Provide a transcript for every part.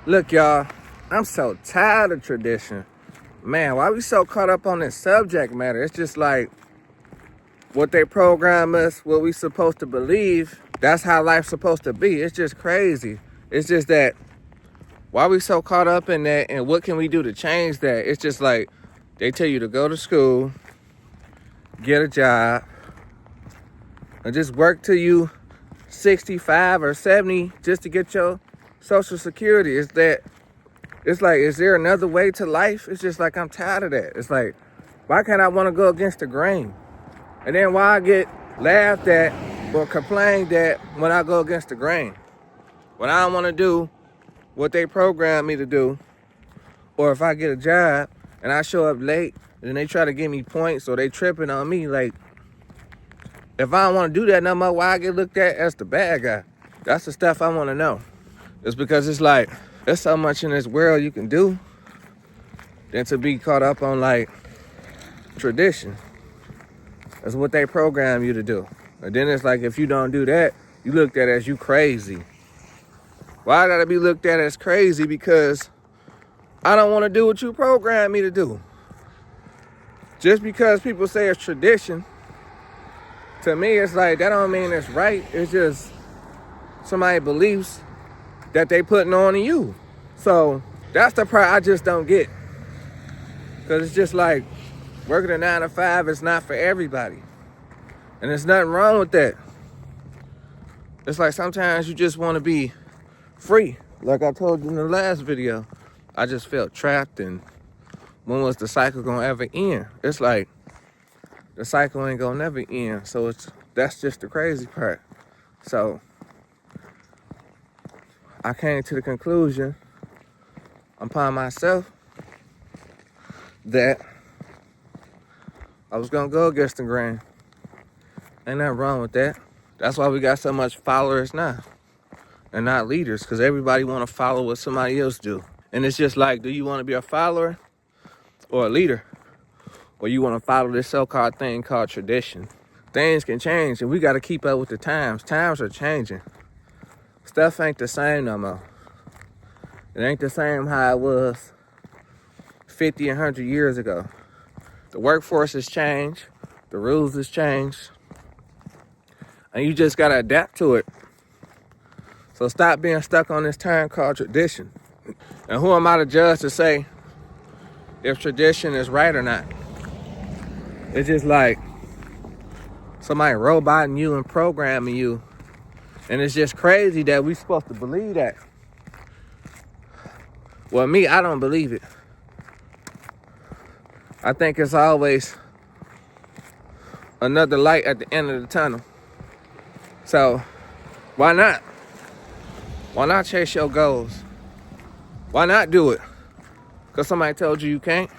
Look, y'all, I'm so tired of tradition. Man, why we so caught up on this subject matter? It's just like what they program us, what we supposed to believe, that's how life's supposed to be. It's just crazy. It's just that why we so caught up in that and what can we do to change that? It's just like they tell you to go to school, get a job, and just work till you 65 or 70 just to get your Social Security. It's like, is there another way to life? It's just like, I'm tired of that. It's like, why can't I want to go against the grain? And then why I get laughed at or complained at when I go against the grain? When I don't want to do what they program me to do, or if I get a job and I show up late and they try to give me points or they tripping on me, like, if I don't want to do that no more, why I get looked at as the bad guy? That's the stuff I want to know. It's because it's like, there's so much in this world you can do than to be caught up on like tradition. That's what they program you to do. And then it's like, if you don't do that, you looked at as you crazy. Why I gotta be looked at as crazy? Because I don't want to do what you programmed me to do. Just because people say it's tradition, to me it's like, that don't mean it's right. It's just somebody's beliefs that they putting on you. So that's the part I just don't get. Because it's just like, working a 9 to 5 is not for everybody. And there's nothing wrong with that. It's like sometimes you just want to be free. Like I told you in the last video, I just felt trapped, and when was the cycle gonna ever end? It's like the cycle ain't gonna never end. So that's just the crazy part. So I came to the conclusion upon myself that I was gonna go against the grain. Ain't nothing wrong with that. That's why we got so much followers now and not leaders, because everybody want to follow what somebody else do. And it's just like, do you want to be a follower or a leader? Or you want to follow this so-called thing called tradition? Things can change, and we got to keep up with the times. Times are changing. Stuff ain't the same no more. It ain't the same how it was 50 and 100 years ago. The workforce has changed. The rules has changed. And you just got to adapt to it. So stop being stuck on this term called tradition. And who am I to judge to say if tradition is right or not? It's just like somebody roboting you and programming you. And it's just crazy that we supposed to believe that. Well, me, I don't believe it. I think it's always another light at the end of the tunnel. So why not? Why not chase your goals? Why not do it? Because somebody told you can't?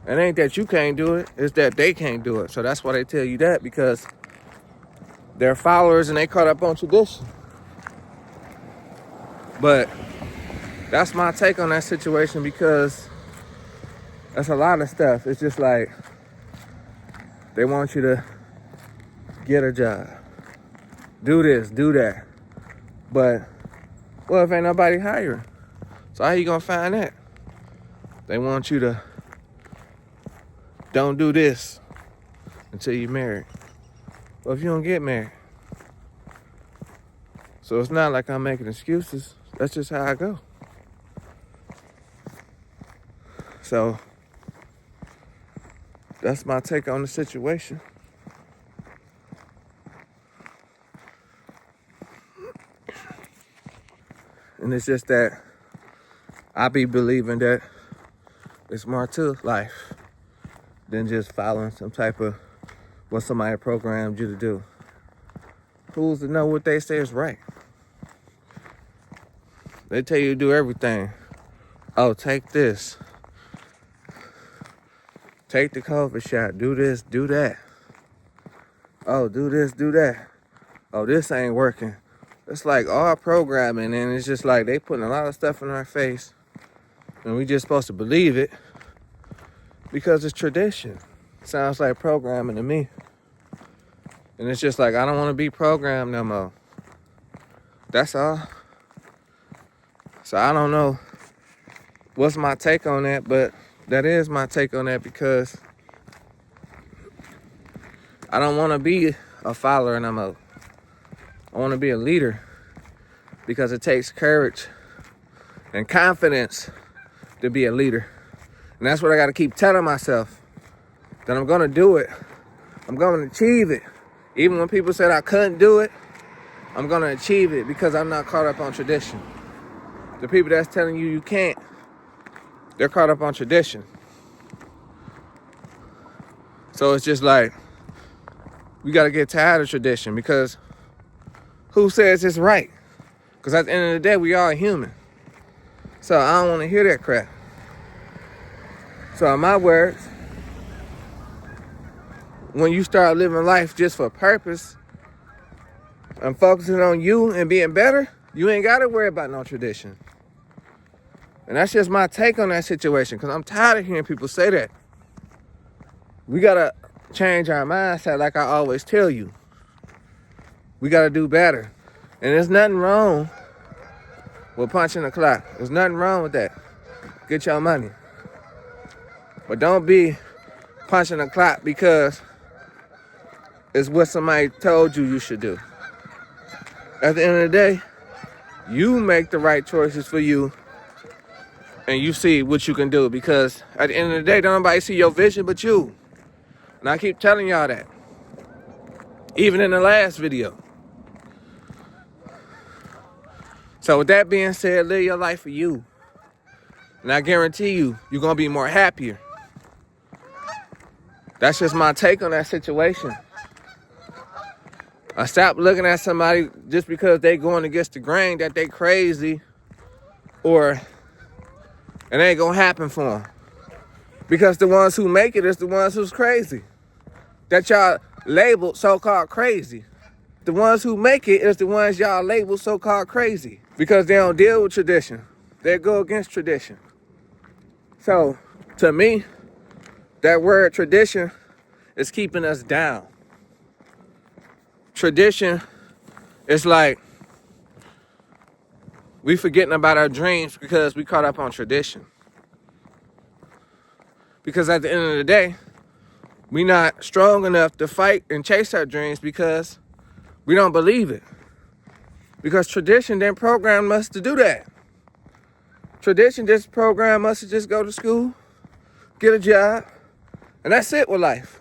It ain't that you can't do it, it's that they can't do it. So that's why they tell you that, because they're followers and they caught up on tradition. But that's my take on that situation, because that's a lot of stuff. It's just like, they want you to get a job, do this, do that. But well, if ain't nobody hiring, so how you gonna find that? They want you to don't do this until you're married. Well, if you don't get married. So it's not like I'm making excuses. That's just how I go. So that's my take on the situation. And it's just that I be believing that it's more to life than just following some type of what somebody programmed you to do. Who's to know what they say is right? They tell you to do everything. Oh, take this. Take the COVID shot. Do this, do that. Oh, do this, do that. Oh, this ain't working. It's like all programming, and it's just like they putting a lot of stuff in our face, and we just supposed to believe it because it's tradition. Sounds like programming to me. And it's just like, I don't want to be programmed no more. That's all. So I don't know what's my take on that, but that is my take on that, because I don't want to be a follower no more. I want to be a leader, because it takes courage and confidence to be a leader. And that's what I got to keep telling myself, that I'm going to do it. I'm going to achieve it. Even when people said I couldn't do it, I'm going to achieve it, because I'm not caught up on tradition. The people that's telling you you can't, they're caught up on tradition. So it's just like, we got to get tired of tradition, because who says it's right? Because at the end of the day, we are human. So I don't want to hear that crap. So in my words, when you start living life just for purpose and focusing on you and being better, you ain't got to worry about no tradition. And that's just my take on that situation, because I'm tired of hearing people say that. We got to change our mindset, like I always tell you. We got to do better. And there's nothing wrong with punching the clock. There's nothing wrong with that. Get your money. But don't be punching the clock because it's what somebody told you should do. At the end of the day, you make the right choices for you, and you see what you can do, because at the end of the day, don't nobody see your vision but you. And I keep telling y'all that. Even in the last video. So with that being said, live your life for you. And I guarantee you, you're going to be more happier. That's just my take on that situation. I stopped looking at somebody just because they going against the grain that they crazy, or it ain't going to happen for them. Because the ones who make it is the ones who's crazy. That y'all labeled so-called crazy. The ones who make it is the ones y'all label so-called crazy, because they don't deal with tradition. They go against tradition. So, to me, that word tradition is keeping us down. Tradition is like we forgetting about our dreams because we caught up on tradition. Because at the end of the day, we not strong enough to fight and chase our dreams because we don't believe it. Because tradition didn't program us to do that. Tradition just programmed us to just go to school, get a job, and that's it with life.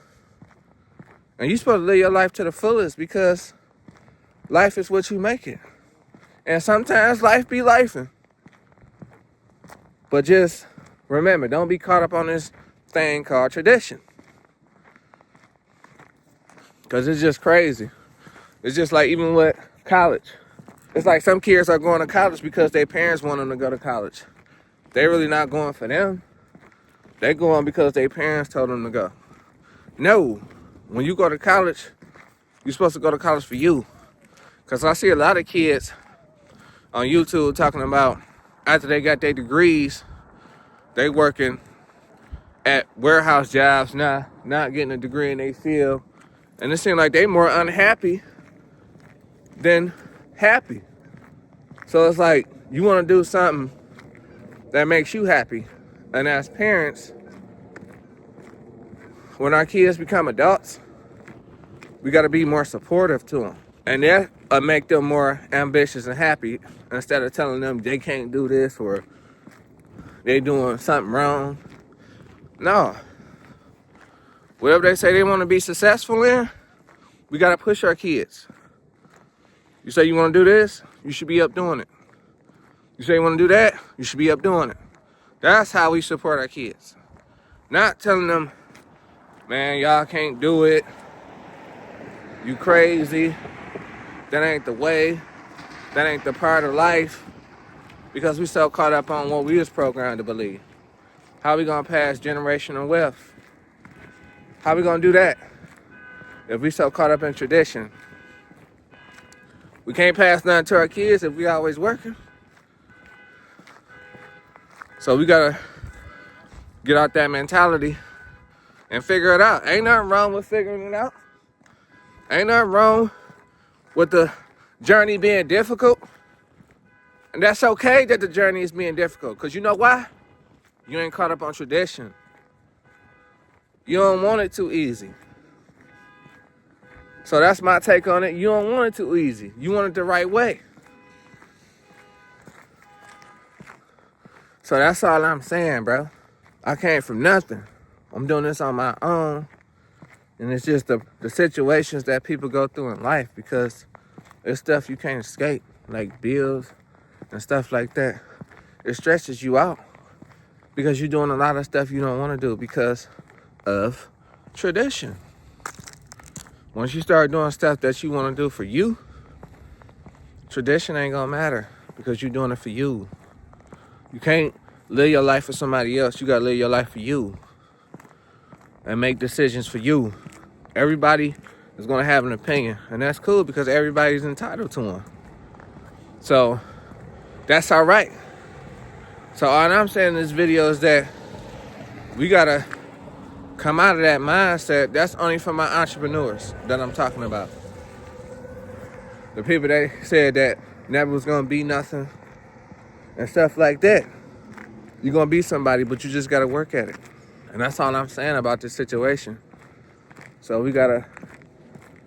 And you're supposed to live your life to the fullest, because life is what you make it. And sometimes life be lifing. But just remember, don't be caught up on this thing called tradition. Because it's just crazy. It's just like even with college. It's like some kids are going to college because their parents want them to go to college. They really not going for them. They going because their parents told them to go. No. When you go to college, you're supposed to go to college for you. Because I see a lot of kids on YouTube talking about after they got their degrees, they working at warehouse jobs now, not getting a degree in their field. And it seems like they more unhappy than happy. So it's like you want to do something that makes you happy. And as parents, when our kids become adults, we got to be more supportive to them. And that make them more ambitious and happy, instead of telling them they can't do this or they doing something wrong. No. Whatever they say they want to be successful in, we got to push our kids. You say you want to do this, you should be up doing it. You say you want to do that, you should be up doing it. That's how we support our kids. Not telling them, man, y'all can't do it. You crazy. That ain't the way. That ain't the part of life. Because we so caught up on what we was programmed to believe. How we gonna pass generational wealth? How we gonna do that if we so caught up in tradition? We can't pass nothing to our kids if we always working. So we gotta get out that mentality and figure it out. Ain't nothing wrong with figuring it out. Ain't nothing wrong with the journey being difficult. And that's okay that the journey is being difficult. Because you know why? You ain't caught up on tradition. You don't want it too easy. So that's my take on it. You don't want it too easy. You want it the right way. So that's all I'm saying, bro. I came from nothing. I'm doing this on my own. And it's just the situations that people go through in life, because it's stuff you can't escape, like bills and stuff like that. It stresses you out because you're doing a lot of stuff you don't want to do because of tradition. Once you start doing stuff that you want to do for you, tradition ain't gonna matter because you're doing it for you. You can't live your life for somebody else. You gotta live your life for you and make decisions for you. Everybody is gonna have an opinion, and that's cool because everybody's entitled to one. So that's all right. So all I'm saying in this video is that we gotta come out of that mindset. That's only for my entrepreneurs that I'm talking about. The people that said that never was gonna be nothing and stuff like that. You're gonna be somebody, but you just gotta work at it. And that's all I'm saying about this situation. So we gotta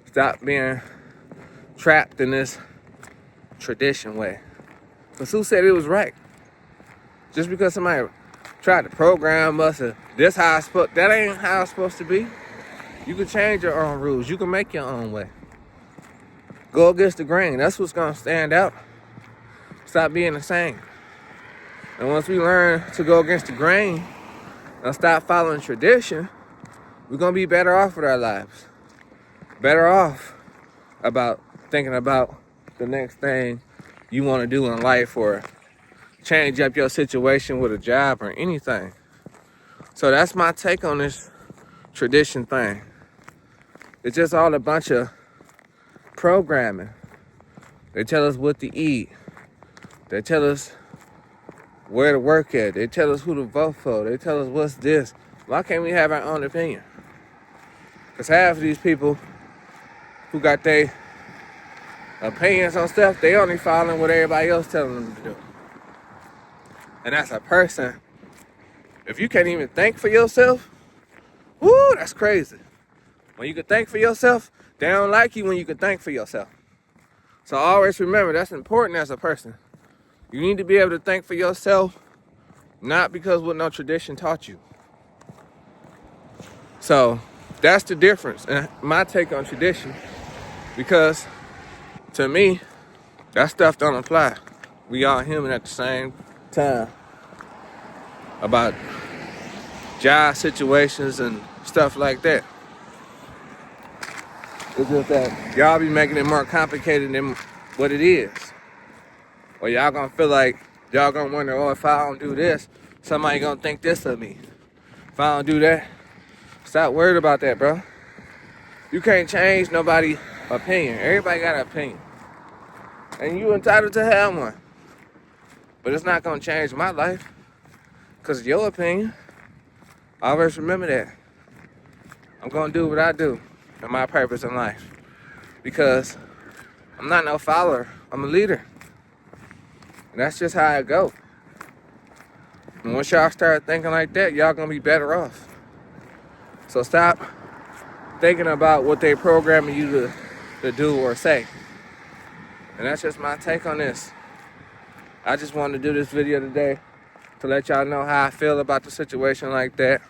stop being trapped in this tradition way. Because who said it was right? Just because somebody tried to program us, this how it's supposed, that ain't how it's supposed to be. You can change your own rules. You can make your own way. Go against the grain. That's what's gonna stand out. Stop being the same. And once we learn to go against the grain and stop following tradition, we're gonna be better off with our lives. Better off about thinking about the next thing you want to do in life, or change up your situation with a job or anything. So that's my take on this tradition thing. It's just all a bunch of programming. They tell us what to eat. They tell us where to work at. They tell us who to vote for. They tell us what's this. Why can't we have our own opinion? Because half of these people who got their opinions on stuff, they only following what everybody else telling them to do. And as a person, if you can't even think for yourself, woo, that's crazy. When you can think for yourself, they don't like you when you can think for yourself. So always remember, that's important as a person. You need to be able to think for yourself, not because what no tradition taught you. So that's the difference and my take on tradition, because to me, that stuff don't apply. We all human at the same time. About job situations and stuff like that. It's just that y'all be making it more complicated than what it is. Or y'all gonna feel like, y'all gonna wonder, oh, if I don't do this, somebody gonna think this of me. If I don't do that, stop worried about that, bro. You can't change nobody's opinion. Everybody got an opinion. And you entitled to have one. But it's not gonna change my life because of your opinion. Always remember that. I'm gonna do what I do and my purpose in life. Because I'm not no follower, I'm a leader. And that's just how I go. And once y'all start thinking like that, y'all gonna be better off. So stop thinking about what they programming you to do or say. And that's just my take on this. I just wanted to do this video today to let y'all know how I feel about the situation like that.